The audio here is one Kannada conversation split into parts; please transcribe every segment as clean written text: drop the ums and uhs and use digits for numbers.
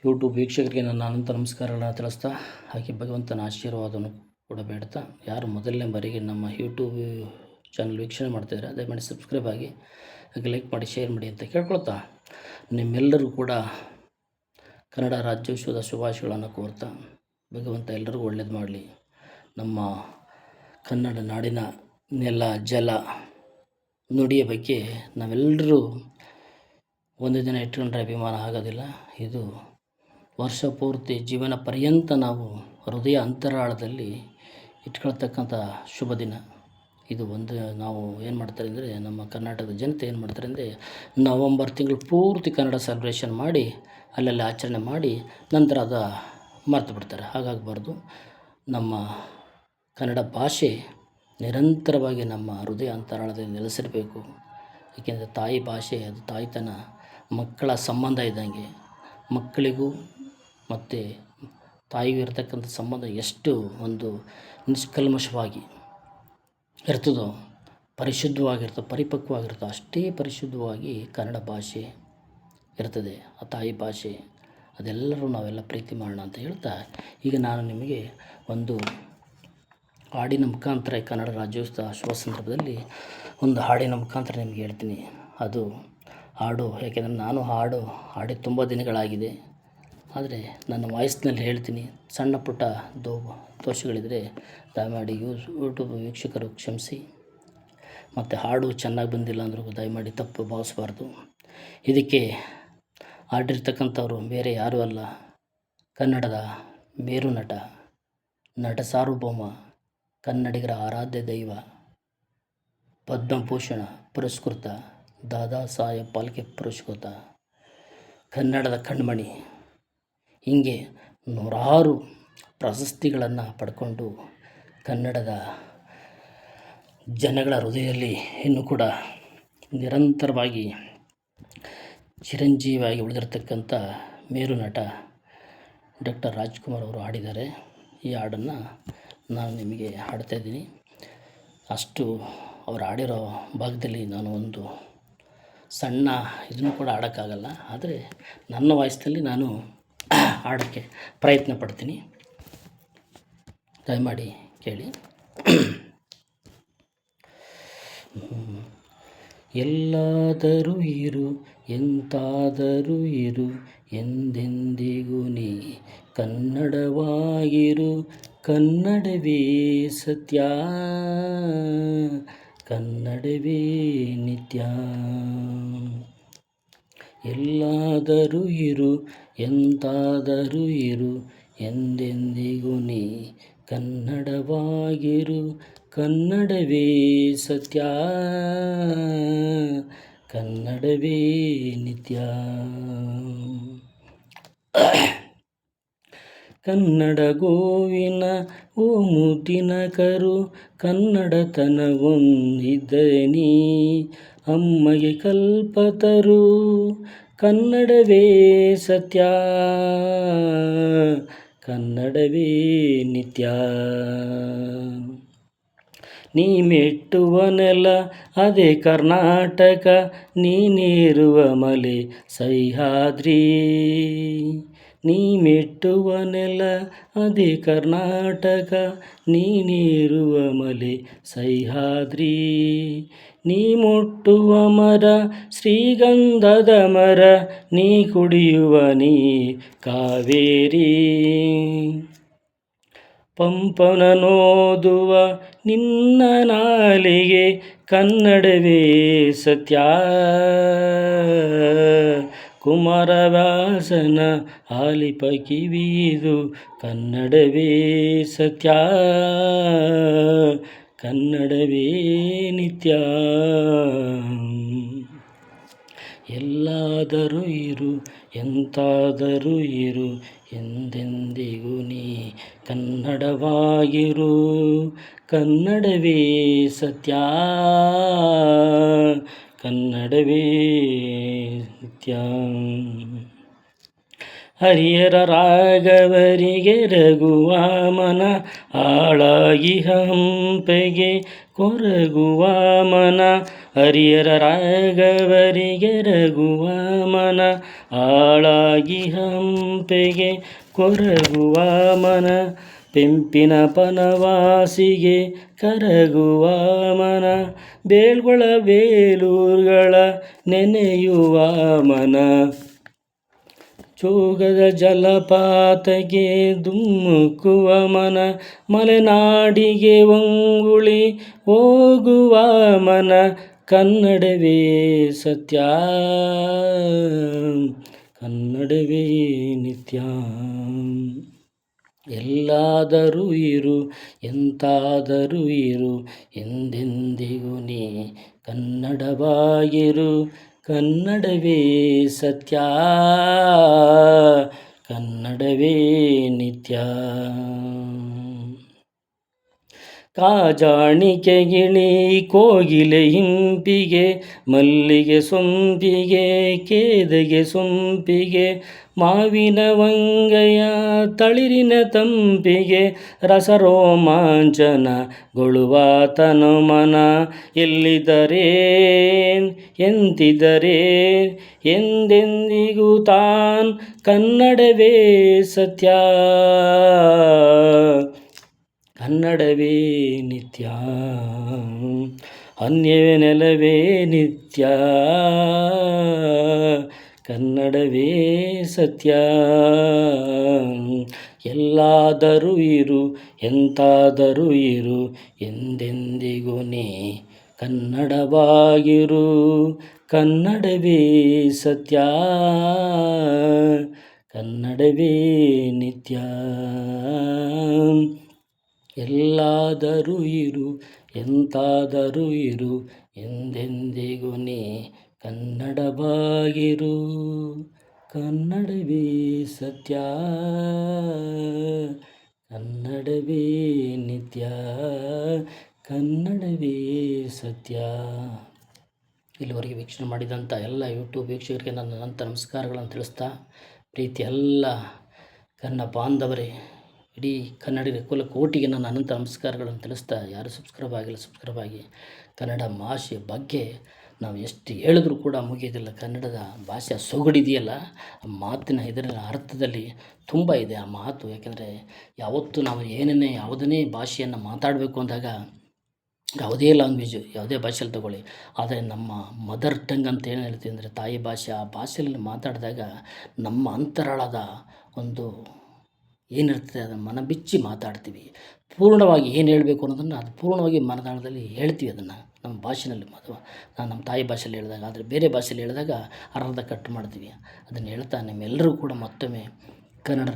ಯೂಟ್ಯೂಬ್ ವೀಕ್ಷಕರಿಗೆ ನನ್ನ ಅನಂತ ನಮಸ್ಕಾರಗಳನ್ನು ತಿಳಿಸ್ತಾ, ಹಾಗೆ ಭಗವಂತನ ಆಶೀರ್ವಾದವನ್ನು ಕೂಡ ಬೇಡ್ತಾ, ಯಾರು ಮೊದಲನೇ ಬಾರಿಗೆ ನಮ್ಮ ಯೂಟ್ಯೂಬ್ ಚಾನಲ್ ವೀಕ್ಷಣೆ ಮಾಡ್ತಿದ್ದಾರೆ ದಯಮಾಡಿ ಸಬ್ಸ್ಕ್ರೈಬ್ ಆಗಿ, ಹಾಗೆ ಲೈಕ್ ಮಾಡಿ, ಶೇರ್ ಮಾಡಿ ಅಂತ ಕೇಳ್ಕೊಳ್ತಾ, ನಿಮ್ಮೆಲ್ಲರಿಗೂ ಕೂಡ ಕನ್ನಡ ರಾಜ್ಯೋತ್ಸವದ ಶುಭಾಶಯಗಳನ್ನು ಕೋರ್ತಾ, ಭಗವಂತ ಎಲ್ಲರಿಗೂ ಒಳ್ಳೇದು ಮಾಡಲಿ. ನಮ್ಮ ಕನ್ನಡ ನಾಡಿನ ನೆಲ, ಜಲ, ನುಡಿಯ ಬಗ್ಗೆ ನಾವೆಲ್ಲರೂ ಒಂದು ದಿನ ಇಟ್ಕೊಂಡ್ರೆ ಅಭಿಮಾನ ಆಗೋದಿಲ್ಲ. ಇದು ವರ್ಷ ಪೂರ್ತಿ ಜೀವನ ಪರ್ಯಂತ ನಾವು ಹೃದಯ ಅಂತರಾಳದಲ್ಲಿ ಇಟ್ಕೊಳ್ತಕ್ಕಂಥ ಶುಭ ದಿನ ಇದು. ನಾವು ಏನು ಮಾಡ್ತಾರೆ ಅಂದರೆ, ನಮ್ಮ ಕರ್ನಾಟಕದ ಜನತೆ ಏನು ಮಾಡ್ತಾರೆ ಅಂದರೆ, ನವಂಬರ್ ತಿಂಗಳು ಪೂರ್ತಿ ಕನ್ನಡ ಸೆಲೆಬ್ರೇಷನ್ ಮಾಡಿ ಅಲ್ಲೆಲ್ಲ ಆಚರಣೆ ಮಾಡಿ ನಂತರ ಅದು ಮರೆತು ಬಿಡ್ತಾರೆ. ಹಾಗಾಗಬಾರ್ದು. ನಮ್ಮ ಕನ್ನಡ ಭಾಷೆ ನಿರಂತರವಾಗಿ ನಮ್ಮ ಹೃದಯ ಅಂತರಾಳದಲ್ಲಿ ನೆಲೆಸಿರಬೇಕು. ಏಕೆಂದರೆ ತಾಯಿ ಭಾಷೆ, ಅದು ತಾಯ್ತನ, ಮಕ್ಕಳ ಸಂಬಂಧ ಇದ್ದಂಗೆ. ಮಕ್ಕಳಿಗೂ ಮತ್ತು ತಾಯಿಗೂ ಇರತಕ್ಕಂಥ ಸಂಬಂಧ ಎಷ್ಟು ಒಂದು ನಿಷ್ಕಲ್ಮಶವಾಗಿ ಇರ್ತದೋ, ಪರಿಶುದ್ಧವಾಗಿರ್ತದೆ, ಪರಿಪಕ್ವವಾಗಿರ್ತದೆ, ಅಷ್ಟೇ ಪರಿಶುದ್ಧವಾಗಿ ಕನ್ನಡ ಭಾಷೆ ಇರ್ತದೆ. ಆ ತಾಯಿ ಭಾಷೆ ಅದೆಲ್ಲರೂ ನಾವೆಲ್ಲ ಪ್ರೀತಿ ಮಾಡೋಣ ಅಂತ ಹೇಳ್ತಾ, ಈಗ ನಾನು ನಿಮಗೆ ಒಂದು ಹಾಡಿನ ಮುಖಾಂತರ ಕನ್ನಡ ರಾಜ್ಯೋತ್ಸವ ಶುಭ ಸಂದರ್ಭದಲ್ಲಿ ಒಂದು ಹಾಡಿನ ಮುಖಾಂತರ ನಿಮಗೆ ಹೇಳ್ತೀನಿ. ಅದು ಹಾಡು, ಯಾಕೆಂದರೆ ನಾನು ಹಾಡಿ ತುಂಬ ದಿನಗಳಾಗಿದೆ. ಆದರೆ ನನ್ನ ವಾಯ್ಸ್ನಲ್ಲಿ ಹೇಳ್ತೀನಿ. ಸಣ್ಣ ಪುಟ್ಟ ದೋಷಗಳಿದ್ದರೆ ದಯಮಾಡಿ ಯೂಟ್ಯೂಬ್ ವೀಕ್ಷಕರು ಕ್ಷಮಿಸಿ. ಮತ್ತು ಹಾಡು ಚೆನ್ನಾಗಿ ಬಂದಿಲ್ಲ ಅಂದರೂ ದಯಮಾಡಿ ತಪ್ಪು ಭಾವಿಸಬಾರ್ದು. ಇದಕ್ಕೆ ಹಾಡಿರ್ತಕ್ಕಂಥವ್ರು ಬೇರೆ ಯಾರೂ ಅಲ್ಲ, ಕನ್ನಡದ ಮೇರು ನಟ ಸಾರ್ವಭೌಮ, ಕನ್ನಡಿಗರ ಆರಾಧ್ಯ ದೈವ, ಪದ್ಮಭೂಷಣ ಪುರಸ್ಕೃತ, ದಾದಾ ಸಾಹೇಬ್ ಫಾಲ್ಕೆ ಪುರಸ್ಕೃತ, ಕನ್ನಡದ ಕಣ್ಮಣಿ, ಹೀಗೆ ನೂರಾರು ಪ್ರಶಸ್ತಿಗಳನ್ನು ಪಡ್ಕೊಂಡು ಕನ್ನಡದ ಜನಗಳ ಹೃದಯದಲ್ಲಿ ಇನ್ನೂ ಕೂಡ ನಿರಂತರವಾಗಿ ಚಿರಂಜೀವಿಯಾಗಿ ಉಳಿದಿರ್ತಕ್ಕಂಥ ಮೇರು ನಟ ಡಾಕ್ಟರ್ ರಾಜ್ಕುಮಾರ್ ಅವರು ಹಾಡಿದ್ದಾರೆ. ಈ ಹಾಡನ್ನು ನಾನು ನಿಮಗೆ ಹಾಡ್ತಾಯಿದ್ದೀನಿ. ಅಷ್ಟು ಅವ್ರು ಹಾಡಿರೋ ಭಾಗದಲ್ಲಿ ನಾನು ಒಂದು ಸಣ್ಣ ಇದನ್ನು ಕೂಡ ಹಾಡೋಕ್ಕಾಗಲ್ಲ. ಆದರೆ ನನ್ನ ವಾಯ್ಸ್ನಲ್ಲಿ ನಾನು ಹಾಡೋಕ್ಕೆ ಪ್ರಯತ್ನ ಪಡ್ತೀನಿ. ದಯಮಾಡಿ ಕೇಳಿ. ಎಲ್ಲಾದರೂ ಇರು, ಎಂತಾದರೂ ಇರು, ಎಂದೆಂದಿಗೂ ನೀ ಕನ್ನಡವಾಗಿರು, ಕನ್ನಡವೇ ಸತ್ಯ, ಕನ್ನಡವೇ ನಿತ್ಯ. ಎಲ್ಲಾದರೂ ಇರು, ಎಂತಾದರೂ ಇರು, ಎಂದೆಂದಿಗೂ ನೀ ಕನ್ನಡವಾಗಿರು, ಕನ್ನಡವೇ ಸತ್ಯ, ಕನ್ನಡವೇ ನಿತ್ಯ. ಕನ್ನಡ ಗೋವಿನ ಓ ಮುದ್ದಿನ ಕರು, ಕನ್ನಡತನವೊಂದಿದ್ದರೆ ನೀ ಅಮ್ಮಗೆ ಕಲ್ಪತರು, ಕನ್ನಡವೇ ಸತ್ಯ, ಕನ್ನಡವೇ ನಿತ್ಯ. ನೀ ಮೆಟ್ಟುವ ನೆಲ ಅದೇ ಕರ್ನಾಟಕ, ನೀನಿರುವ ಮಲೆ ಸಹ್ಯಾದ್ರಿ. ನೀ ಮೆಟ್ಟುವ ನೆಲ ಅದೇ ಕರ್ನಾಟಕ, ನೀನಿರುವ ಮಲೆ ಸಹ್ಯಾದ್ರಿ. ನೀ ಮುಟ್ಟುವ ಮರ ಶ್ರೀಗಂಧದ ಮರ, ನೀ ಕುಡಿಯುವ ನೀ ಕಾವೇರಿ. ಪಂಪನನೋದುವ ನಿನ್ನ ನಾಲಿಗೆ, ಕನ್ನಡವೇ ಸತ್ಯ, ಕುಮಾರವ್ಯಾಸನ ಆಲಿಪ ಕಿವಿದು, ಕನ್ನಡವೇ ಸತ್ಯ, ಕನ್ನಡವೇ ನಿತ್ಯ. ಎಲ್ಲಾದರೂ ಇರು, ಎಂತಾದರೂ ಇರು, ಎಂದೆಂದಿಗೂ ನೀ ಕನ್ನಡವಾಗಿರು, ಕನ್ನಡವೇ ಸತ್ಯ, ಕನ್ನಡವೇ ನಿತ್ಯ. ಹರಿಹರ ರಾಘವರಿಗೆ ರಘುವ ಮನ ಹಾಳಾಗಿ ಹಂಪೆಗೆ ಕೊರಗುವ ಮನ. ಹರಿಹರ ರಾಘವರಿಗೆ ರಘುವ ಮನ ಹಾಳಾಗಿ ಹಂಪೆಗೆ ಕೊರಗುವ ಮನ. ಪೆಂಪಿನ ಪನವಾಸಿಗೆ ಕರಗುವ ಮನ. ಬೇಳ್ಗೊಳ ಬೇಲೂರುಗಳ ನೆನೆಯುವ ಮನ. ಚೋಗದ ಜಲಪಾತಕ್ಕೆ ಧುಮ್ಮುಕುವ ಮನ. ಮಲೆನಾಡಿಗೆ ಒಂಗುಳಿ ಹೋಗುವ ಮನ. ಕನ್ನಡವೇ ಸತ್ಯ, ಕನ್ನಡವೇ ನಿತ್ಯ. ಎಲ್ಲಾದರೂ ಇರು, ಎಂತಾದರೂ ಇರು, ಎಂದೆಂದಿಗೂ ನೀ ಕನ್ನಡವಾಗಿರು. ಕನ್ನಡವೇ ಸತ್ಯ, ಕನ್ನಡವೇ ನಿತ್ಯ. ಕಾಜಾಣಿಕೆ ಗಿಳಿ ಕೋಗಿಲೆ ಹಿಂಪಿಗೆ, ಮಲ್ಲಿಗೆ ಸೊಂಪಿಗೆ ಕೇದಗೆ ಸೊಂಪಿಗೆ, ಮಾವಿನ ವಂಗಯ ತಳಿರಿನ ತಂಪಿಗೆ, ರಸರೋಮಾಂಚನಗೊಳ್ಳುವ ತನುಮನ. ಎಲ್ಲಿದರೆ ಎಂತಿದರೆ ಎಂದೆಂದಿಗೂ ತಾನ್ ಕನ್ನಡವೇ ಸತ್ಯ, ಕನ್ನಡವೇ ನಿತ್ಯ. ಅನ್ಯವೇ ನೆಲವೇ ನಿತ್ಯ, ಕನ್ನಡವೇ ಸತ್ಯ. ಎಲ್ಲಾದರೂ ಇರು, ಎಂತಾದರೂ ಇರು, ಎಂದೆಂದಿಗೂ ನೀ ಕನ್ನಡವಾಗಿರು. ಕನ್ನಡವೇ ಸತ್ಯ, ಕನ್ನಡವೇ ನಿತ್ಯ. ಎಲ್ಲಾದರೂ ಇರು, ಎಂತಾದರೂ ಇರು, ಎಂದೆಂದಿಗೂ ನೀ ಕನ್ನಡವಾಗಿರು. ಕನ್ನಡವೇ ಸತ್ಯ, ಕನ್ನಡವೇ ನಿತ್ಯ, ಕನ್ನಡವೇ ಸತ್ಯ. ಇಲ್ಲಿವರೆಗೆ ವೀಕ್ಷಣೆ ಮಾಡಿದಂಥ ಎಲ್ಲ ಯೂಟ್ಯೂಬ್ ವೀಕ್ಷಕರಿಗೆ ನನ್ನ ಅನಂತ ನಮಸ್ಕಾರಗಳನ್ನು ತಿಳಿಸ್ತಾ, ಪ್ರೀತಿ ಎಲ್ಲ ಕನ್ನಡ ಬಾಂಧವರೇ, ಇಡೀ ಕನ್ನಡಿಗರ ಕುಲಕೋಟಿಗೆ ನನ್ನ ಅನಂತ ನಮಸ್ಕಾರಗಳನ್ನು ತಿಳಿಸ್ತಾ, ಯಾರು ಸಬ್ಸ್ಕ್ರೈಬ್ ಆಗಿಲ್ಲ ಸಬ್ಸ್ಕ್ರೈಬ್ ಆಗಿ. ಕನ್ನಡ ಭಾಷೆ ಬಗ್ಗೆ ನಾವು ಎಷ್ಟು ಹೇಳಿದ್ರೂ ಕೂಡ ಮುಗಿಯೋದಿಲ್ಲ. ಕನ್ನಡದ ಭಾಷೆ ಸೊಗಡಿದೆಯಲ್ಲ, ಆ ಮಾತಿನ ಇದರ ಅರ್ಥದಲ್ಲಿ ತುಂಬ ಇದೆ ಆ ಮಾತು. ಯಾಕೆಂದರೆ ಯಾವತ್ತೂ ನಾವು ಏನೇ ಯಾವುದನ್ನೇ ಭಾಷೆಯನ್ನು ಮಾತಾಡಬೇಕು ಅಂದಾಗ, ಯಾವುದೇ ಲ್ಯಾಂಗ್ವೇಜು ಯಾವುದೇ ಭಾಷೆಯಲ್ಲಿ ತಗೊಳ್ಳಿ, ಆದರೆ ನಮ್ಮ ಮದರ್ ಟಂಗ್ ಅಂತ ಏನು ಹೇಳ್ತೀವಿ ಅಂದರೆ ತಾಯಿ ಭಾಷೆ, ಆ ಭಾಷೆಯಲ್ಲಿ ಮಾತಾಡಿದಾಗ ನಮ್ಮ ಅಂತರಾಳದ ಒಂದು ಏನಿರ್ತದೆ ಅದನ್ನು ಮನ ಬಿಚ್ಚಿ ಮಾತಾಡ್ತೀವಿ. ಪೂರ್ಣವಾಗಿ ಏನು ಹೇಳಬೇಕು ಅನ್ನೋದನ್ನು ಅದು ಪೂರ್ಣವಾಗಿ ಮನದಾಳದಲ್ಲಿ ಹೇಳ್ತೀವಿ ಅದನ್ನು ನಮ್ಮ ಭಾಷೆಯಲ್ಲಿ. ನಾನು ನಮ್ಮ ತಾಯಿ ಭಾಷೆಯಲ್ಲಿ ಹೇಳಿದಾಗ, ಆದರೆ ಬೇರೆ ಭಾಷೆಯಲ್ಲಿ ಹೇಳಿದಾಗ ಅರ್ಧ ಕಟ್ ಮಾಡ್ತೀವಿ. ಅದನ್ನು ಹೇಳ್ತಾ ನಿಮ್ಮೆಲ್ಲರೂ ಕೂಡ ಮತ್ತೊಮ್ಮೆ ಕನ್ನಡ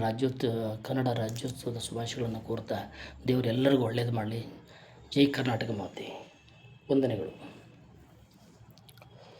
ರಾಜ್ಯೋತ್ಸವದ ಶುಭಾಶಯಗಳನ್ನು ಕೋರ್ತಾ, ದೇವರು ಎಲ್ಲರಿಗೂ ಒಳ್ಳೆಯದು ಮಾಡಲಿ. ಜೈ ಕರ್ನಾಟಕ ಮಾತೆ. ವಂದನೆಗಳು.